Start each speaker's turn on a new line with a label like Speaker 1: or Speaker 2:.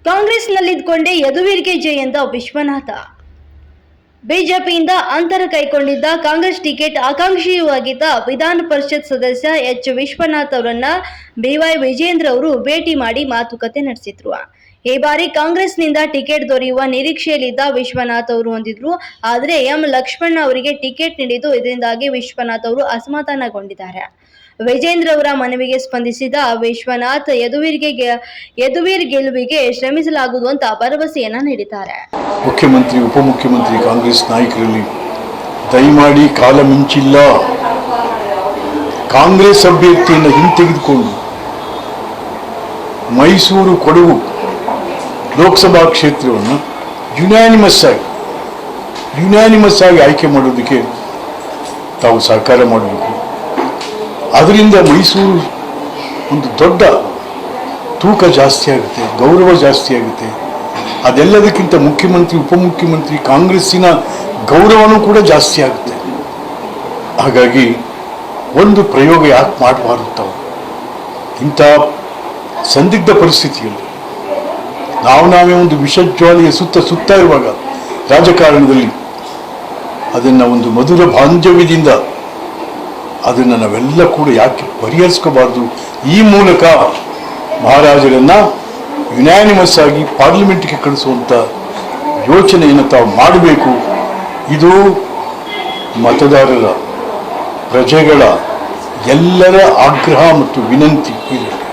Speaker 1: ಕಾಂಗ್ರೆಸ್ನಲ್ಲಿದ್ದುಕೊಂಡೇ ಯದುವೀರ್ಗೆ ಜೈ ಎಂದ ವಿಶ್ವನಾಥ. ಬಿಜೆಪಿಯಿಂದ ಅಂತರ ಕೈಗೊಂಡಿದ್ದ ಕಾಂಗ್ರೆಸ್ ಟಿಕೆಟ್ ಆಕಾಂಕ್ಷಿಯೂ ಆಗಿದ್ದ ವಿಧಾನ ಪರಿಷತ್ ಸದಸ್ಯ ಎಚ್ ವಿಶ್ವನಾಥ್ ಅವರನ್ನ ಬಿವೈ ವಿಜೇಂದ್ರ ಅವರು ಭೇಟಿ ಮಾಡಿ ಮಾತುಕತೆ ನಡೆಸಿದ್ರು. ಈ ಬಾರಿ ಕಾಂಗ್ರೆಸ್ನಿಂದ ಟಿಕೆಟ್ ದೊರೆಯುವ ನಿರೀಕ್ಷೆಯಲ್ಲಿದ್ದ ವಿಶ್ವನಾಥ್ ಅವರು ಹೊಂದಿದ್ರು. ಆದರೆ ಎಂ ಲಕ್ಷ್ಮಣ ಅವರಿಗೆ ಟಿಕೆಟ್ ನೀಡಿದ್ದು, ಇದರಿಂದಾಗಿ ವಿಶ್ವನಾಥ್ ಅವರು ಅಸಮಾಧಾನಗೊಂಡಿದ್ದಾರೆ. ವಿಜೇಂದ್ರ ಅವರ ಮನವಿಗೆ ಸ್ಪಂದಿಸಿದ ವಿಶ್ವನಾಥ್ ಯದುವೀರ್ ಗೆಲುವಿಗೆ ಶ್ರಮಿಸಲಾಗುವುದು ಅಂತ ಭರವಸೆಯನ್ನ ನೀಡಿದ್ದಾರೆ.
Speaker 2: ಮುಖ್ಯಮಂತ್ರಿ, ಉಪಮುಖ್ಯಮಂತ್ರಿ, ಕಾಂಗ್ರೆಸ್ ನಾಯಕರಲ್ಲಿ ದಯಮಾಡಿ ಕಾಲ ಮಿಂಚಿಲ್ಲ. ಕಾಂಗ್ರೆಸ್ ಅಭ್ಯರ್ಥಿಯನ್ನು ಹಿಂತೆಗೆದುಕೊಂಡು ಮೈಸೂರು ಕೊಡಗು ಲೋಕಸಭಾ ಕ್ಷೇತ್ರವನ್ನು ಯುನಾನಿಮಸ್ ಆಗಿ ಆಯ್ಕೆ ಮಾಡೋದಕ್ಕೆ ತಾವು ಸಹಕಾರ ಮಾಡಬೇಕು. ಅದರಿಂದ ಮೈಸೂರು ಒಂದು ದೊಡ್ಡ ತೂಕ ಜಾಸ್ತಿ ಆಗುತ್ತೆ, ಗೌರವ ಜಾಸ್ತಿ ಆಗುತ್ತೆ. ಅದೆಲ್ಲದಕ್ಕಿಂತ ಮುಖ್ಯಮಂತ್ರಿ, ಉಪಮುಖ್ಯಮಂತ್ರಿ, ಕಾಂಗ್ರೆಸ್ಸಿನ ಗೌರವನೂ ಕೂಡ ಜಾಸ್ತಿ ಆಗುತ್ತೆ. ಹಾಗಾಗಿ ಒಂದು ಪ್ರಯೋಗ ಯಾಕೆ ಮಾಡಬಾರ್ದು? ತಾವು ಇಂಥ ಸಂದಿಗ್ಧ ಪರಿಸ್ಥಿತಿಯಲ್ಲಿ ನಾವೇ ಒಂದು ವಿಷಜ್ವಾಲೆಯ ಸುತ್ತ ಇರುವಾಗ ರಾಜಕಾರಣದಲ್ಲಿ ಅದನ್ನು ಒಂದು ಮಧುರ ಬಾಂಧವ್ಯದಿಂದ ಅದನ್ನು ನಾವೆಲ್ಲ ಕೂಡ ಯಾಕೆ ಪರಿಹರಿಸ್ಕೋಬಾರ್ದು? ಈ ಮೂಲಕ ಮಹಾರಾಜರನ್ನ ಯುನಾನಿಮಸ್ ಆಗಿ ಪಾರ್ಲಿಮೆಂಟ್ಗೆ ಕಳಿಸುವಂಥ ಯೋಚನೆಯನ್ನು ತಾವು ಮಾಡಬೇಕು. ಇದು ಮತದಾರರ, ಪ್ರಜೆಗಳ ಎಲ್ಲರ ಆಗ್ರಹ ಮತ್ತು ವಿನಂತಿ ಇದೆ.